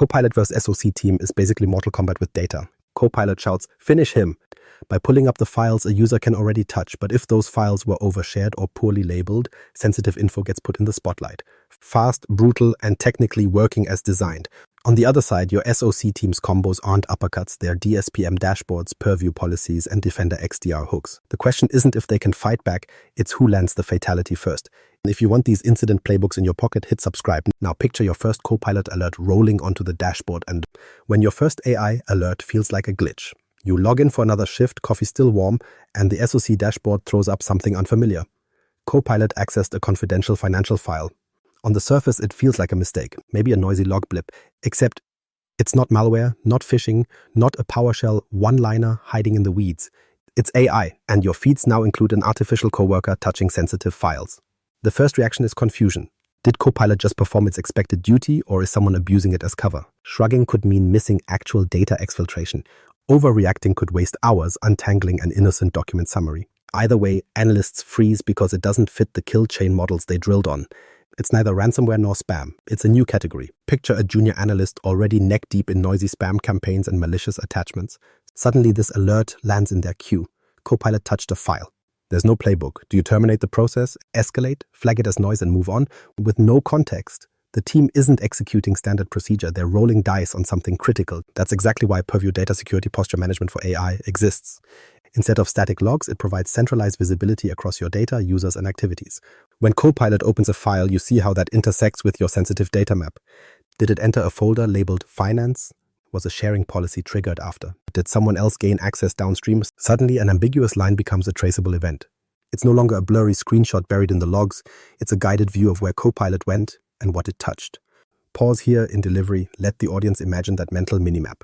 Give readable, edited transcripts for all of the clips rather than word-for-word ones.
Copilot vs. SOC team is basically Mortal Kombat with data. Copilot shouts, "Finish him!" By pulling up the files a user can already touch, but if those files were overshared or poorly labeled, sensitive info gets put in the spotlight. Fast, brutal, and technically working as designed. On the other side, your SOC team's combos aren't uppercuts, they're DSPM dashboards, Purview policies, and Defender XDR hooks. The question isn't if they can fight back, it's who lands the fatality first. If you want these incident playbooks in your pocket, hit subscribe. Now picture your first Copilot alert rolling onto the dashboard, and when your first AI alert feels like a glitch. You log in for another shift, coffee still warm, and the SOC dashboard throws up something unfamiliar. Copilot accessed a confidential financial file. On the surface, it feels like a mistake, maybe a noisy log blip, except it's not malware, not phishing, not a PowerShell one-liner hiding in the weeds. It's AI, and your feeds now include an artificial coworker touching sensitive files. The first reaction is confusion. Did Copilot just perform its expected duty, or is someone abusing it as cover? Shrugging could mean missing actual data exfiltration. Overreacting could waste hours untangling an innocent document summary. Either way, analysts freeze because it doesn't fit the kill chain models they drilled on. It's neither ransomware nor spam. It's a new category. Picture a junior analyst already neck-deep in noisy spam campaigns and malicious attachments. Suddenly, this alert lands in their queue. Copilot touched a file. There's no playbook. Do you terminate the process, escalate, flag it as noise, and move on? With no context, the team isn't executing standard procedure. They're rolling dice on something critical. That's exactly why Purview Data Security Posture Management for AI exists. Instead of static logs, it provides centralized visibility across your data, users, and activities. When Copilot opens a file, you see how that intersects with your sensitive data map. Did it enter a folder labeled Finance? Was a sharing policy triggered after? Did someone else gain access downstream? Suddenly, an ambiguous line becomes a traceable event. It's no longer a blurry screenshot buried in the logs. It's a guided view of where Copilot went and what it touched. Pause here in delivery. Let the audience imagine that mental minimap.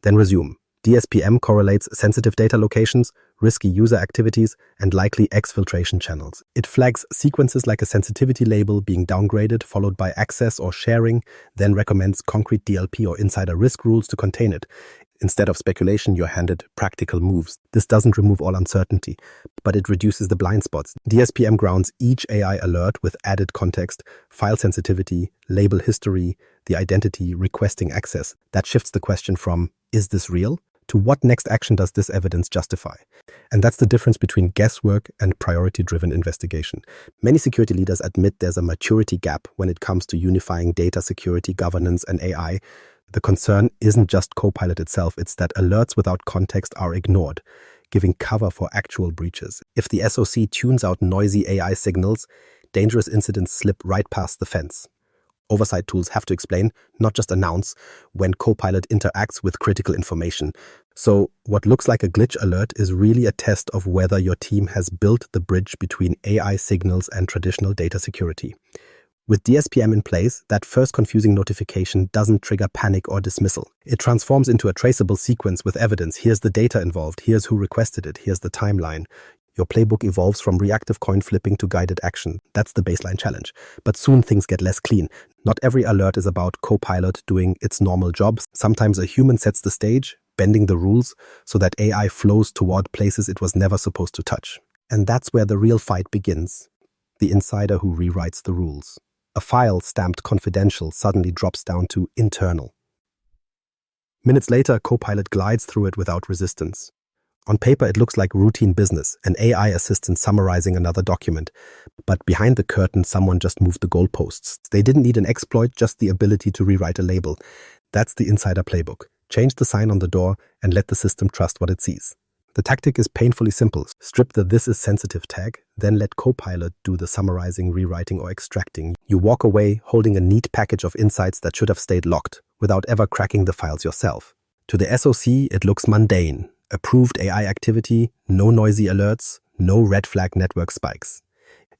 Then resume. DSPM correlates sensitive data locations, risky user activities, and likely exfiltration channels. It flags sequences like a sensitivity label being downgraded, followed by access or sharing, then recommends concrete DLP or insider risk rules to contain it. Instead of speculation, you're handed practical moves. This doesn't remove all uncertainty, but it reduces the blind spots. DSPM grounds each AI alert with added context, file sensitivity, label history, the identity requesting access. That shifts the question from, is this real? To what next action does this evidence justify? And that's the difference between guesswork and priority-driven investigation. Many security leaders admit there's a maturity gap when it comes to unifying data security, governance, and AI. The concern isn't just Copilot itself, it's that alerts without context are ignored, giving cover for actual breaches. If the SOC tunes out noisy AI signals, dangerous incidents slip right past the fence. Oversight tools have to explain, not just announce, when Copilot interacts with critical information. So what looks like a glitch alert is really a test of whether your team has built the bridge between AI signals and traditional data security. With DSPM in place, that first confusing notification doesn't trigger panic or dismissal. It transforms into a traceable sequence with evidence. Here's the data involved, here's who requested it, here's the timeline. Your playbook evolves from reactive coin flipping to guided action. That's the baseline challenge. But soon things get less clean. Not every alert is about Copilot doing its normal job. Sometimes a human sets the stage, bending the rules so that AI flows toward places it was never supposed to touch. And that's where the real fight begins. The insider who rewrites the rules. A file stamped confidential suddenly drops down to internal. Minutes later, Copilot glides through it without resistance. On paper, it looks like routine business, an AI assistant summarizing another document. But behind the curtain, someone just moved the goalposts. They didn't need an exploit, just the ability to rewrite a label. That's the insider playbook. Change the sign on the door and let the system trust what it sees. The tactic is painfully simple. Strip the "this is sensitive" tag, then let Copilot do the summarizing, rewriting, or extracting. You walk away holding a neat package of insights that should have stayed locked, without ever cracking the files yourself. To the SOC, it looks mundane. Approved AI activity, no noisy alerts, no red flag network spikes.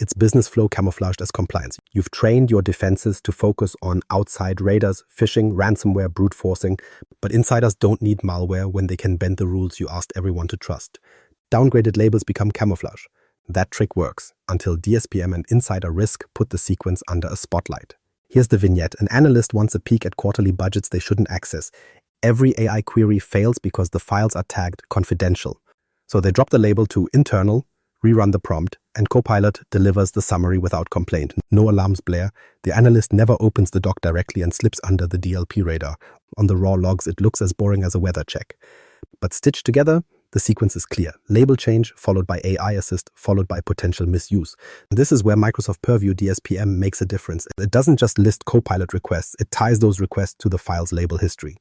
It's business flow camouflaged as compliance. You've trained your defenses to focus on outside raiders, phishing, ransomware, brute forcing, but insiders don't need malware when they can bend the rules you asked everyone to trust. Downgraded labels become camouflage. That trick works, until DSPM and insider risk put the sequence under a spotlight. Here's the vignette. An analyst wants a peek at quarterly budgets they shouldn't access. Every AI query fails because the files are tagged confidential. So they drop the label to internal, Rerun the prompt, and Copilot delivers the summary without complaint. No alarms blare. The analyst never opens the doc directly and slips under the DLP radar. On the raw logs, it looks as boring as a weather check. But stitched together, the sequence is clear. Label change, followed by AI assist, followed by potential misuse. This is where Microsoft Purview DSPM makes a difference. It doesn't just list Copilot requests, it ties those requests to the file's label history.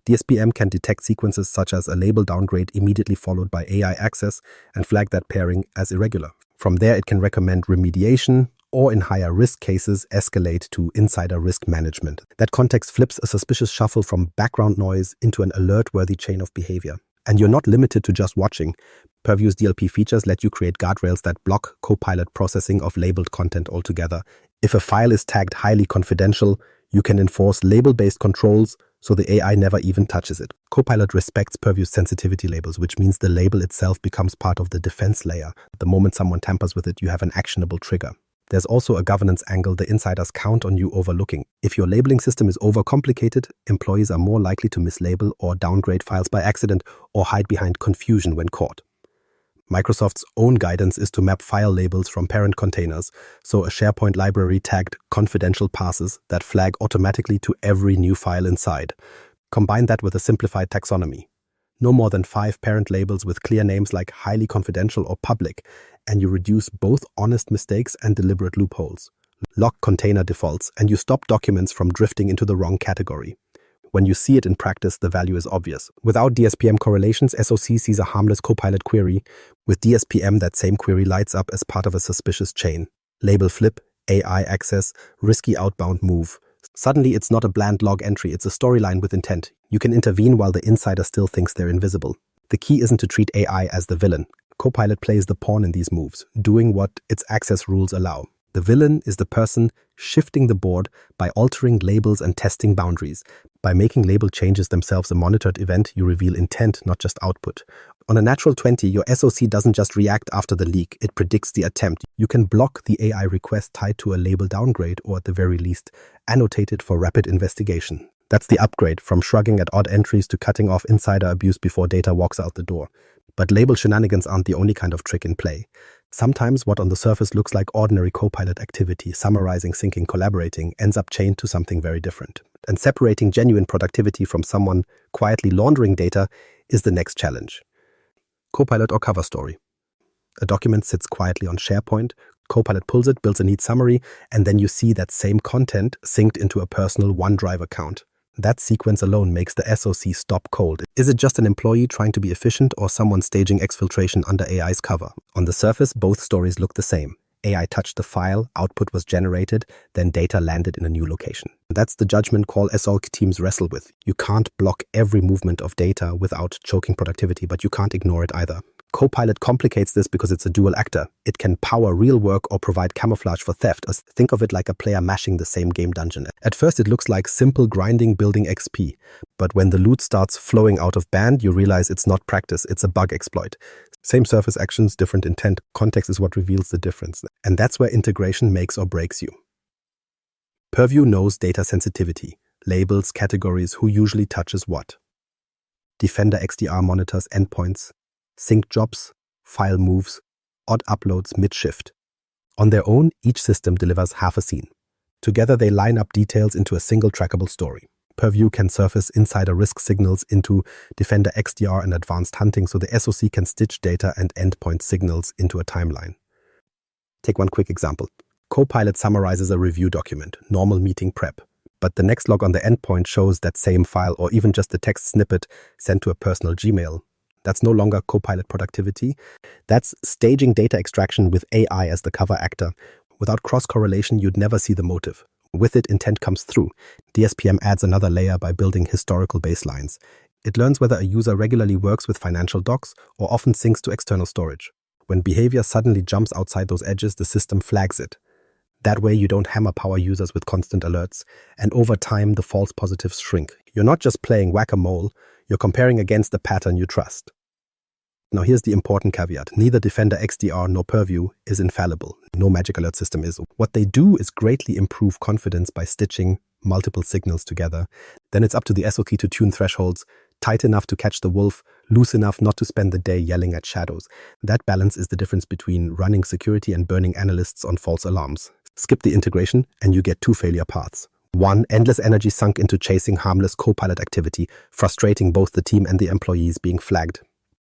DSPM can detect sequences such as a label downgrade immediately followed by AI access and flag that pairing as irregular. From there, it can recommend remediation or, in higher risk cases, escalate to insider risk management. That context flips a suspicious shuffle from background noise into an alert-worthy chain of behavior. And you're not limited to just watching. Purview's DLP features let you create guardrails that block Copilot processing of labeled content altogether. If a file is tagged highly confidential, you can enforce label-based controls so the AI never even touches it. Copilot respects Purview's sensitivity labels, which means the label itself becomes part of the defense layer. The moment someone tampers with it, you have an actionable trigger. There's also a governance angle the insiders count on you overlooking. If your labeling system is overcomplicated, employees are more likely to mislabel or downgrade files by accident or hide behind confusion when caught. Microsoft's own guidance is to map file labels from parent containers, so a SharePoint library tagged confidential passes that flag automatically to every new file inside. Combine that with a simplified taxonomy. No more than 5 parent labels with clear names like highly confidential or public, and you reduce both honest mistakes and deliberate loopholes. Lock container defaults, and you stop documents from drifting into the wrong category. When you see it in practice, the value is obvious. Without DSPM correlations, SOC sees a harmless Copilot query. With DSPM, that same query lights up as part of a suspicious chain. Label flip, AI access, risky outbound move. Suddenly, it's not a bland log entry, it's a storyline with intent. You can intervene while the insider still thinks they're invisible. The key isn't to treat AI as the villain. Copilot plays the pawn in these moves, doing what its access rules allow. The villain is the person shifting the board by altering labels and testing boundaries. By making label changes themselves a monitored event, you reveal intent, not just output. On a natural 20, your SOC doesn't just react after the leak, it predicts the attempt. You can block the AI request tied to a label downgrade or, at the very least, annotate it for rapid investigation. That's the upgrade, from shrugging at odd entries to cutting off insider abuse before data walks out the door. But label shenanigans aren't the only kind of trick in play. Sometimes what on the surface looks like ordinary Copilot activity, summarizing, syncing, collaborating, ends up chained to something very different. And separating genuine productivity from someone quietly laundering data is the next challenge. Copilot or cover story. A document sits quietly on SharePoint, Copilot pulls it, builds a neat summary, and then you see that same content synced into a personal OneDrive account. That sequence alone makes the SOC stop cold. Is it just an employee trying to be efficient or someone staging exfiltration under AI's cover? On the surface, both stories look the same. AI touched the file, output was generated, then data landed in a new location. That's the judgment call SOC teams wrestle with. You can't block every movement of data without choking productivity, but you can't ignore it either. Copilot complicates this because it's a dual actor. It can power real work or provide camouflage for theft. Think of it like a player mashing the same game dungeon. At first, it looks like simple grinding building XP. But when the loot starts flowing out of band, you realize it's not practice, it's a bug exploit. Same surface actions, different intent. Context is what reveals the difference. And that's where integration makes or breaks you. Purview knows data sensitivity, labels, categories, who usually touches what. Defender XDR monitors endpoints, sync jobs, file moves, odd uploads mid-shift. On their own, each system delivers half a scene. Together, they line up details into a single trackable story. Purview can surface insider risk signals into Defender XDR and advanced hunting, so the SOC can stitch data and endpoint signals into a timeline. Take one quick example. Copilot summarizes a review document, normal meeting prep. But the next log on the endpoint shows that same file or even just the text snippet sent to a personal Gmail. That's no longer Copilot productivity. That's staging data extraction with AI as the cover actor. Without cross-correlation, you'd never see the motive. With it, intent comes through. DSPM adds another layer by building historical baselines. It learns whether a user regularly works with financial docs or often syncs to external storage. When behavior suddenly jumps outside those edges, the system flags it. That way, you don't hammer power users with constant alerts, and over time, the false positives shrink. You're not just playing whack-a-mole, you're comparing against the pattern you trust. Now here's the important caveat. Neither Defender XDR nor Purview is infallible. No magic alert system is. What they do is greatly improve confidence by stitching multiple signals together. Then it's up to the SOC to tune thresholds, Tight enough to catch the wolf, loose enough not to spend the day yelling at shadows. That balance is the difference between running security and burning analysts on false alarms. Skip the integration and you get two failure paths. 1. Endless energy sunk into chasing harmless Copilot activity, frustrating both the team and the employees being flagged.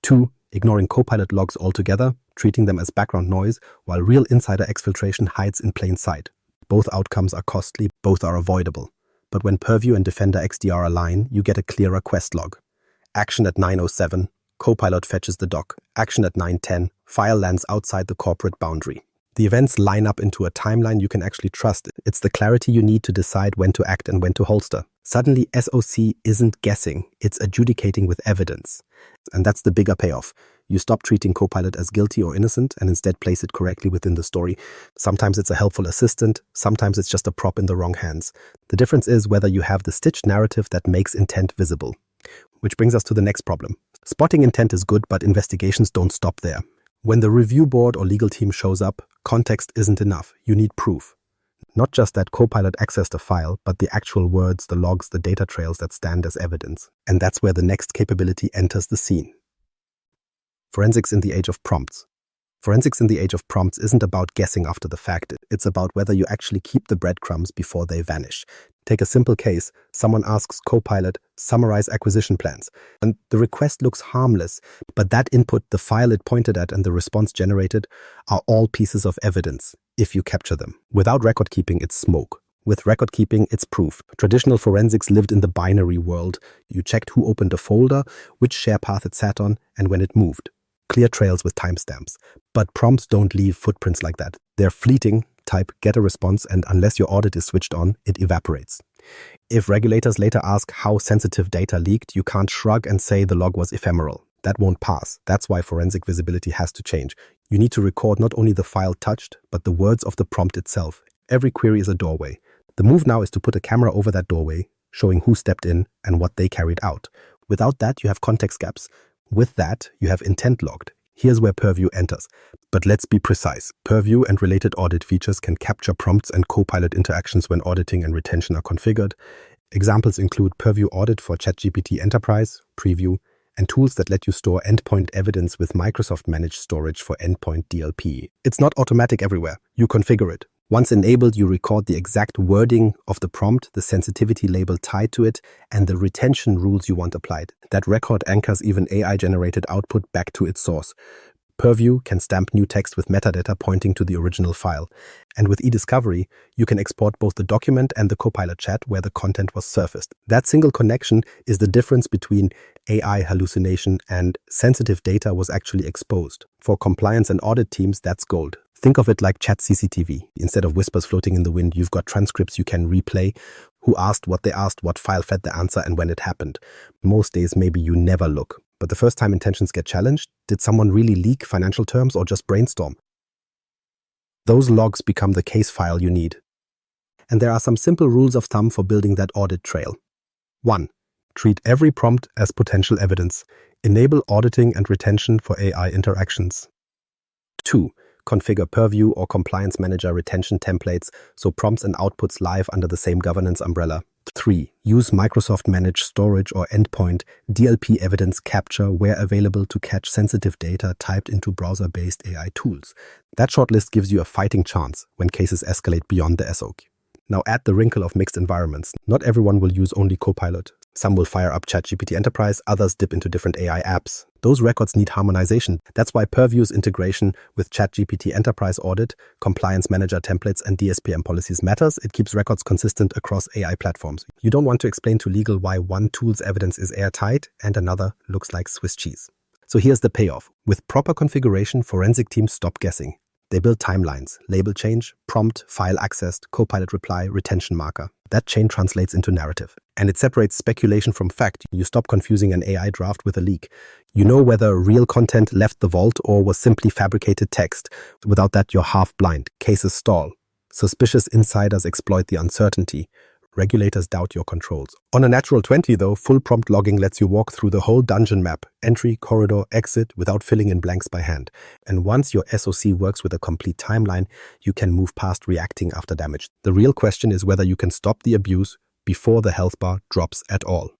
2. Ignoring Copilot logs altogether, treating them as background noise, while real insider exfiltration hides in plain sight. Both outcomes are costly, both are avoidable. But when Purview and Defender XDR align, you get a clearer quest log. Action at 9:07, Copilot fetches the doc. Action at 9:10, file lands outside the corporate boundary. The events line up into a timeline you can actually trust. It's the clarity you need to decide when to act and when to holster. Suddenly, SOC isn't guessing, it's adjudicating with evidence. And that's the bigger payoff. You stop treating Copilot as guilty or innocent and instead place it correctly within the story. Sometimes it's a helpful assistant, sometimes it's just a prop in the wrong hands. The difference is whether you have the stitched narrative that makes intent visible. Which brings us to the next problem. Spotting intent is good, but investigations don't stop there. When the review board or legal team shows up, context isn't enough. You need proof. Not just that Copilot accessed a file, but the actual words, the logs, the data trails that stand as evidence. And that's where the next capability enters the scene. Forensics in the age of prompts. Forensics in the age of prompts isn't about guessing after the fact. It's about whether you actually keep the breadcrumbs before they vanish. Take a simple case. Someone asks Copilot, summarize acquisition plans. And the request looks harmless, but that input, the file it pointed at and the response generated are all pieces of evidence, if you capture them. Without record keeping, it's smoke. With record keeping, it's proof. Traditional forensics lived in the binary world. You checked who opened a folder, which share path it sat on, and when it moved. Clear trails with timestamps. But prompts don't leave footprints like that. They're fleeting. Type, get a response, and unless your audit is switched on, it evaporates. If regulators later ask how sensitive data leaked, you can't shrug and say the log was ephemeral. That won't pass. That's why forensic visibility has to change. You need to record not only the file touched, but the words of the prompt itself. Every query is a doorway. The move now is to put a camera over that doorway, showing who stepped in and what they carried out. Without that, you have context gaps. With that, you have intent logged. Here's where Purview enters. But let's be precise. Purview and related audit features can capture prompts and Copilot interactions when auditing and retention are configured. Examples include Purview Audit for ChatGPT Enterprise, Preview, and tools that let you store endpoint evidence with Microsoft Managed Storage for Endpoint DLP. It's not automatic everywhere. You configure it. Once enabled, you record the exact wording of the prompt, the sensitivity label tied to it, and the retention rules you want applied. That record anchors even AI-generated output back to its source. Purview can stamp new text with metadata pointing to the original file. And with eDiscovery, you can export both the document and the Copilot chat where the content was surfaced. That single connection is the difference between AI hallucination and sensitive data was actually exposed. For compliance and audit teams, that's gold. Think of it like chat CCTV. Instead of whispers floating in the wind, you've got transcripts you can replay. Who asked, what they asked, what file fed the answer, and when it happened. Most days, maybe you never look. But the first time intentions get challenged, did someone really leak financial terms or just brainstorm? Those logs become the case file you need. And there are some simple rules of thumb for building that audit trail. 1. Treat every prompt as potential evidence. Enable auditing and retention for AI interactions. 2. Configure Purview or Compliance Manager retention templates so prompts and outputs live under the same governance umbrella. 3. Use Microsoft Managed Storage or Endpoint DLP evidence capture where available to catch sensitive data typed into browser-based AI tools. That short list gives you a fighting chance when cases escalate beyond the SOC. Now add the wrinkle of mixed environments. Not everyone will use only Copilot. Some will fire up ChatGPT Enterprise, others dip into different AI apps. Those records need harmonization. That's why Purview's integration with ChatGPT Enterprise Audit, Compliance Manager templates, and DSPM policies matters. It keeps records consistent across AI platforms. You don't want to explain to legal why one tool's evidence is airtight and another looks like Swiss cheese. So here's the payoff. With proper configuration, forensic teams stop guessing. They build timelines, label change, prompt, file accessed, Copilot reply, retention marker. That chain translates into narrative. And it separates speculation from fact. You stop confusing an AI draft with a leak. You know whether real content left the vault or was simply fabricated text. Without that, you're half blind. Cases stall. Suspicious insiders exploit the uncertainty. Regulators doubt your controls. On a natural 20, though, full prompt logging lets you walk through the whole dungeon map, entry, corridor, exit, without filling in blanks by hand. And once your SOC works with a complete timeline, you can move past reacting after damage. The real question is whether you can stop the abuse before the health bar drops at all.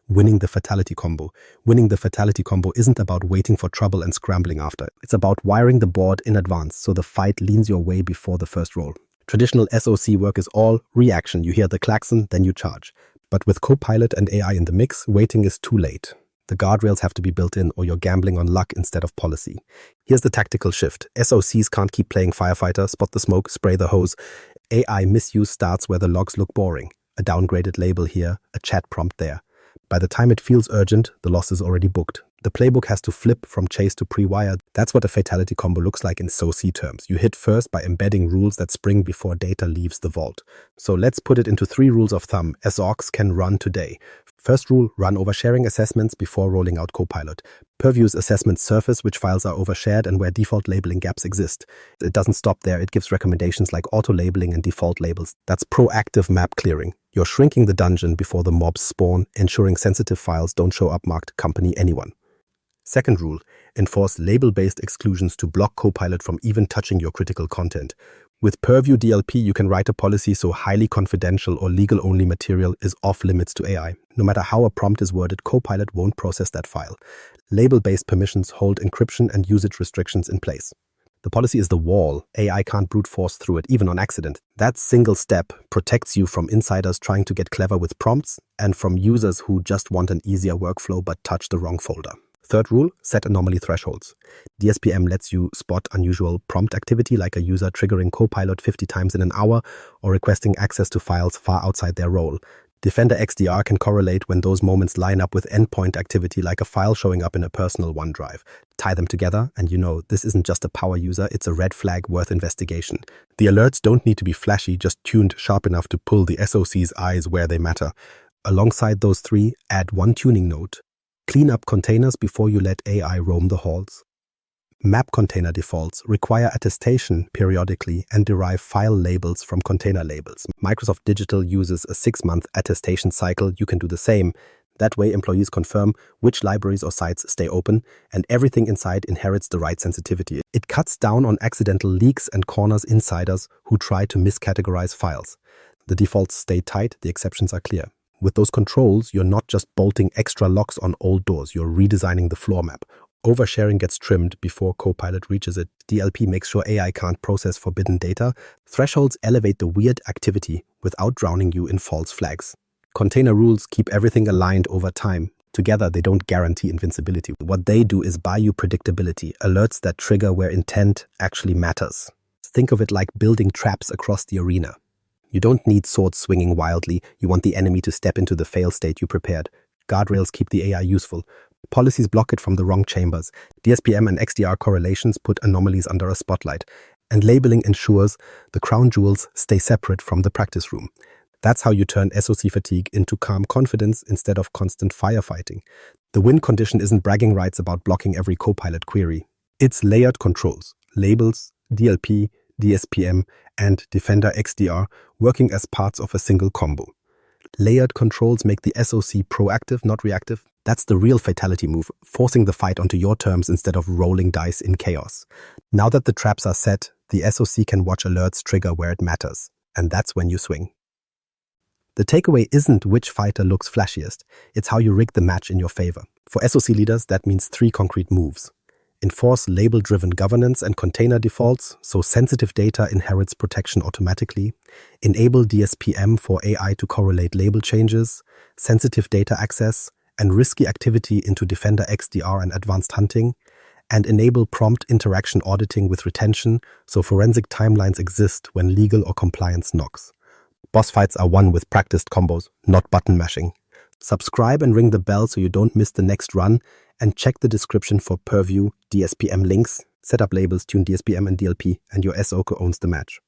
winning the Fatality combo. Winning the Fatality combo isn't about waiting for trouble and scrambling after. It's about wiring the board in advance so the fight leans your way before the first roll. Traditional SOC work is all reaction. You hear the klaxon, then you charge. But with Copilot and AI in the mix, waiting is too late. The guardrails have to be built in or you're gambling on luck instead of policy. Here's the tactical shift. SOCs can't keep playing firefighter, spot the smoke, spray the hose. AI misuse starts where the logs look boring. A downgraded label here, a chat prompt there. By the time it feels urgent, the loss is already booked. The playbook has to flip from chase to pre-wire. That's what a Fatality combo looks like in SOC terms. You hit first by embedding rules that spring before data leaves the vault. So let's put it into 3 rules of thumb SOCs can run today. First rule, run oversharing assessments before rolling out Copilot. Purview's assessments surface which files are overshared and where default labeling gaps exist. It doesn't stop there. It gives recommendations like auto-labeling and default labels. That's proactive map clearing. You're shrinking the dungeon before the mobs spawn, ensuring sensitive files don't show up marked company anyone. Second rule, enforce label-based exclusions to block Copilot from even touching your critical content. With Purview DLP, you can write a policy so highly confidential or legal-only material is off-limits to AI. No matter how a prompt is worded, Copilot won't process that file. Label-based permissions hold encryption and usage restrictions in place. The policy is the wall. AI can't brute force through it, even on accident. That single step protects you from insiders trying to get clever with prompts and from users who just want an easier workflow but touch the wrong folder. Third rule, set anomaly thresholds. DSPM lets you spot unusual prompt activity like a user triggering Copilot 50 times in an hour or requesting access to files far outside their role. Defender XDR can correlate when those moments line up with endpoint activity like a file showing up in a personal OneDrive. Tie them together and you know this isn't just a power user, it's a red flag worth investigation. The alerts don't need to be flashy, just tuned sharp enough to pull the SOC's eyes where they matter. Alongside those 3, add one tuning note. Clean up containers before you let AI roam the halls. Map container defaults require attestation periodically and derive file labels from container labels. Microsoft Digital uses a 6-month attestation cycle. You can do the same. That way, employees confirm which libraries or sites stay open, and everything inside inherits the right sensitivity. It cuts down on accidental leaks and corners insiders who try to miscategorize files. The defaults stay tight, the exceptions are clear. With those controls, you're not just bolting extra locks on old doors, you're redesigning the floor map. Oversharing gets trimmed before Copilot reaches it. DLP makes sure AI can't process forbidden data. Thresholds elevate the weird activity without drowning you in false flags. Container rules keep everything aligned over time. Together, they don't guarantee invincibility. What they do is buy you predictability, alerts that trigger where intent actually matters. Think of it like building traps across the arena. You don't need swords swinging wildly. You want the enemy to step into the fail state you prepared. Guardrails keep the AI useful. Policies block it from the wrong chambers. DSPM and XDR correlations put anomalies under a spotlight. And labeling ensures the crown jewels stay separate from the practice room. That's how you turn SOC fatigue into calm confidence instead of constant firefighting. The win condition isn't bragging rights about blocking every Copilot query. It's layered controls, labels, DLP, DSPM, and Defender XDR working as parts of a single combo. Layered controls make the SOC proactive, not reactive. That's the real Fatality move, forcing the fight onto your terms instead of rolling dice in chaos. Now that the traps are set, the SOC can watch alerts trigger where it matters, and that's when you swing. The takeaway isn't which fighter looks flashiest, it's how you rig the match in your favor. For SOC leaders, that means 3 concrete moves. Enforce label-driven governance and container defaults, so sensitive data inherits protection automatically. Enable DSPM for AI to correlate label changes, sensitive data access, and risky activity into Defender XDR and advanced hunting. And enable prompt interaction auditing with retention, so forensic timelines exist when legal or compliance knocks. Boss fights are won with practiced combos, not button mashing. Subscribe and ring the bell so you don't miss the next run, and check the description for Purview DSPM links. Set up labels, tune DSPM and DLP, and your SOC owns the match.